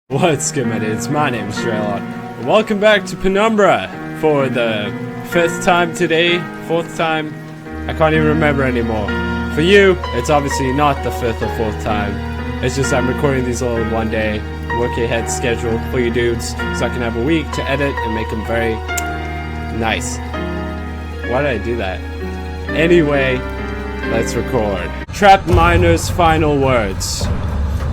What's good, my dudes? My name is Sherlock. Welcome back to Penumbra for the 5th time today. 4th time? I can't even remember anymore. For you, it's obviously not the 5th or 4th time. It's just I'm recording these all in one day, working ahead schedule for you dudes, so I can have a week to edit and make them very nice. Why did I do that? Anyway, let's record. Trapped Miner's final words.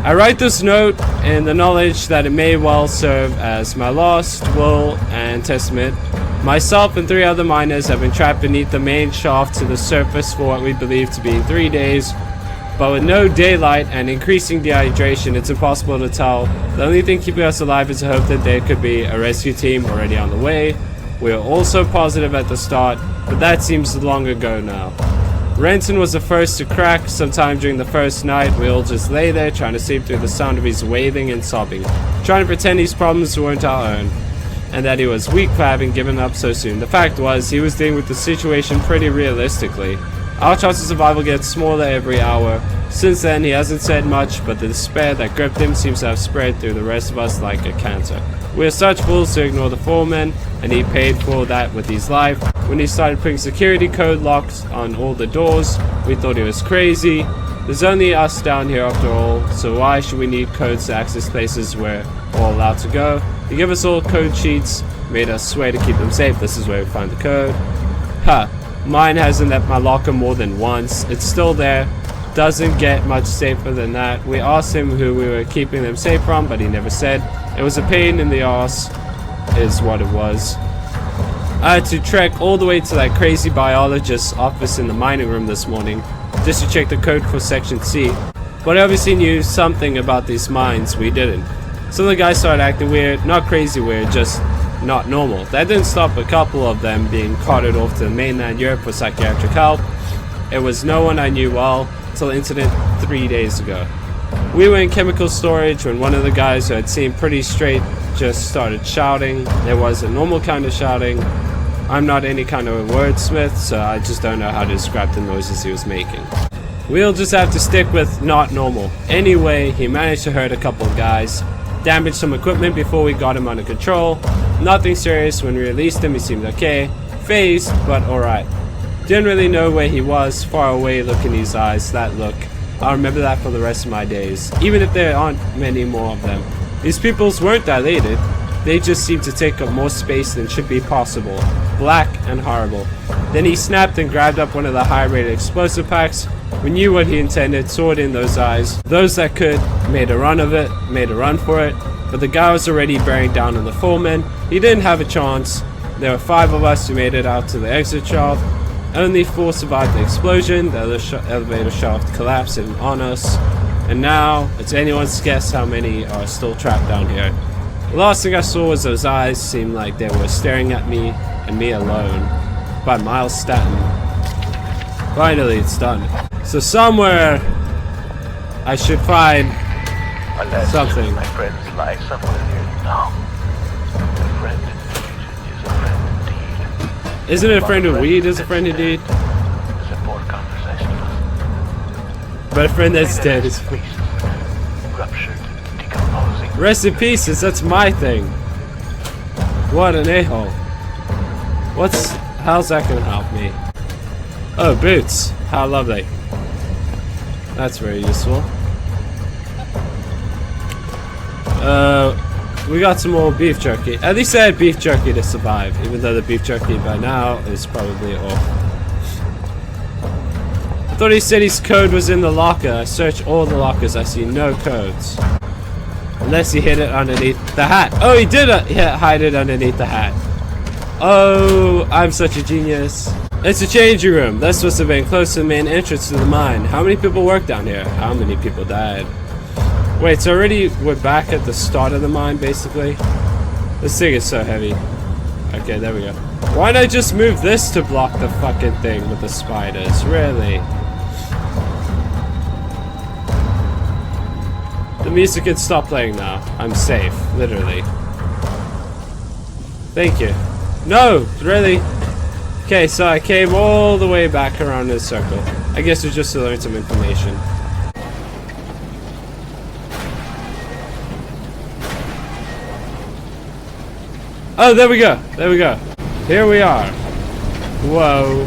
I write this note in the knowledge that it may well serve as my last will and testament. Myself and 3 other miners have been trapped beneath the main shaft to the surface for what we believe to be 3 days. But with no daylight and increasing dehydration, it's impossible to tell. The only thing keeping us alive is the hope that there could be a rescue team already on the way. We were also positive at the start, but that seems long ago now. Renton was the first to crack. Sometime during the first night, we all just lay there trying to sleep through the sound of his wailing and sobbing, trying to pretend these problems weren't our own, and that he was weak for having given up so soon. The fact was, he was dealing with the situation pretty realistically. Our chance of survival gets smaller every hour. Since then, he hasn't said much, but the despair that gripped him seems to have spread through the rest of us like a cancer. We are such fools to ignore the foreman, and he paid for that with his life. When he started putting security code locks on all the doors, we thought he was crazy. There's only us down here after all, so why should we need codes to access places we're all allowed to go? He gave us all code sheets, made us swear to keep them safe. This is where we find the code. Huh. Mine hasn't left my locker more than once. It's still there. Doesn't get much safer than that. We asked him who we were keeping them safe from, but he never said. It was a pain in the ass, is what it was. I had to trek all the way to that crazy biologist's office in the mining room this morning, just to check the code for Section C. But I obviously knew something about these mines we didn't. Some of the guys started acting weird, not crazy weird, just not normal. That didn't stop a couple of them being carted off to mainland Europe for psychiatric help. It was no one I knew well till the incident 3 days ago. We were in chemical storage when one of the guys who had seemed pretty straight just started shouting. There was a normal kind of shouting. I'm not any kind of a wordsmith, so I just don't know how to describe the noises he was making. We'll just have to stick with not normal. Anyway, he managed to hurt a couple of guys, damaged some equipment before we got him under control. Nothing serious. When we released him, he seemed okay. Phased, but alright. Didn't really know where he was. Far away look in his eyes. That look. I'll remember that for the rest of my days. Even if there aren't many more of them. These pupils weren't dilated. They just seemed to take up more space than should be possible. Black and horrible. Then he snapped and grabbed up one of the high-rated explosive packs. We knew what he intended. Saw it in those eyes. Those that could made a run of it. Made a run for it. But the guy was already bearing down on the foreman. He didn't have a chance. There were 5 of us who made it out to the exit shaft. Only 4 survived the explosion. The elevator shaft collapsed in on us. And now, it's anyone's guess how many are still trapped down here. The last thing I saw was those eyes. Seemed like they were staring at me, and me alone. By Miles Stanton. Finally, it's done. So somewhere, I should find something. My friends lie somewhere here now. A friend is a friend indeed. Isn't it a friend of weed is a friend indeed? It's a more conversation. But a friend that's dead is Ruptured, decomposing. rest in pieces. That's my thing. What an a-hole. How's that gonna help me? Oh, boots. How lovely. That's very useful. We got some more beef jerky. At least I had beef jerky to survive, even though the beef jerky by now is probably off. I thought he said his code was in the locker. I searched all the lockers. I see no codes. Unless he hid it underneath the hat. Oh, he did hide it underneath the hat. Oh, I'm such a genius. It's a changing room. This must have been close to the main entrance to the mine. How many people work down here? How many people died? Wait, so already we're back at the start of the mine, basically? This thing is so heavy. Okay, there we go. Why not just move this to block the fucking thing with the spiders? Really? The music can stop playing now. I'm safe, literally. Thank you. No, really? Okay, so I came all the way back around in a circle. I guess it's just to learn some information. Oh, there we go. There we go. Here we are. Whoa.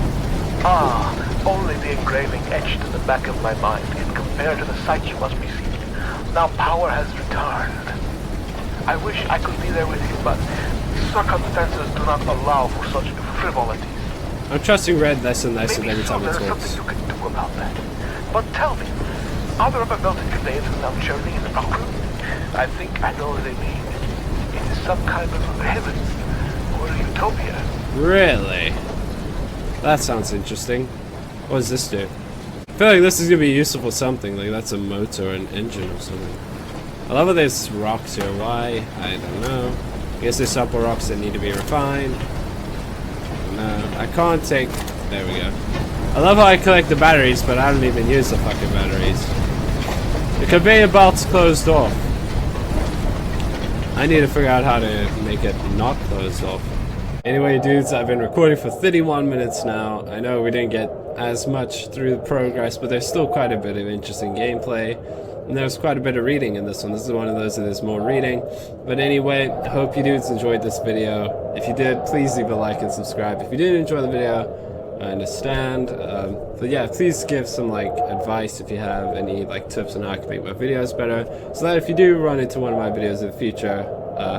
Ah, only the engraving etched in the back of my mind can compare to the sight you must be seeing. Now power has returned. I wish I could be there with you, but circumstances do not allow for such frivolities. I'm trusting Red less and less Maybe every time it there's talks. something you can do about that. But tell me, are there ever melted conveyance without journey in the rock room? I think I know what they mean. It is some kind of heaven or utopia. Really? That sounds interesting. What does this do? I feel like this is gonna be useful for something, like that's a motor or an engine or something. I love how there's rocks here. Why? I don't know. I guess there's supple rocks that need to be refined. No, I can't take... There we go. I love how I collect the batteries, but I don't even use the fucking batteries. The conveyor belt's closed off. I need to figure out how to make it not closed off. Anyway, dudes, I've been recording for 31 minutes now. I know we didn't get as much through the progress, but there's still quite a bit of interesting gameplay. And there's quite a bit of reading in this one. This is one of those that there's more reading. But anyway, I hope you dudes enjoyed this video. If you did, please leave a like and subscribe. If you didn't enjoy the video, I understand. But yeah, please give some like advice if you have any like tips on how I can make my videos better. So that if you do run into one of my videos in the future,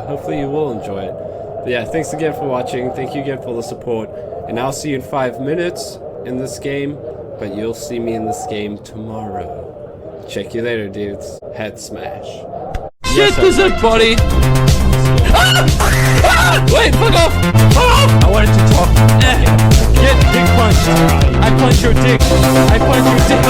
hopefully you will enjoy it. But yeah, thanks again for watching. Thank you again for the support. And I'll see you in 5 minutes in this game. But you'll see me in this game tomorrow. Check you later, dudes. Head smash. Shit, there's a body! Wait, fuck off! I wanted to talk. Get dick punched. I punch your dick. I punch your dick.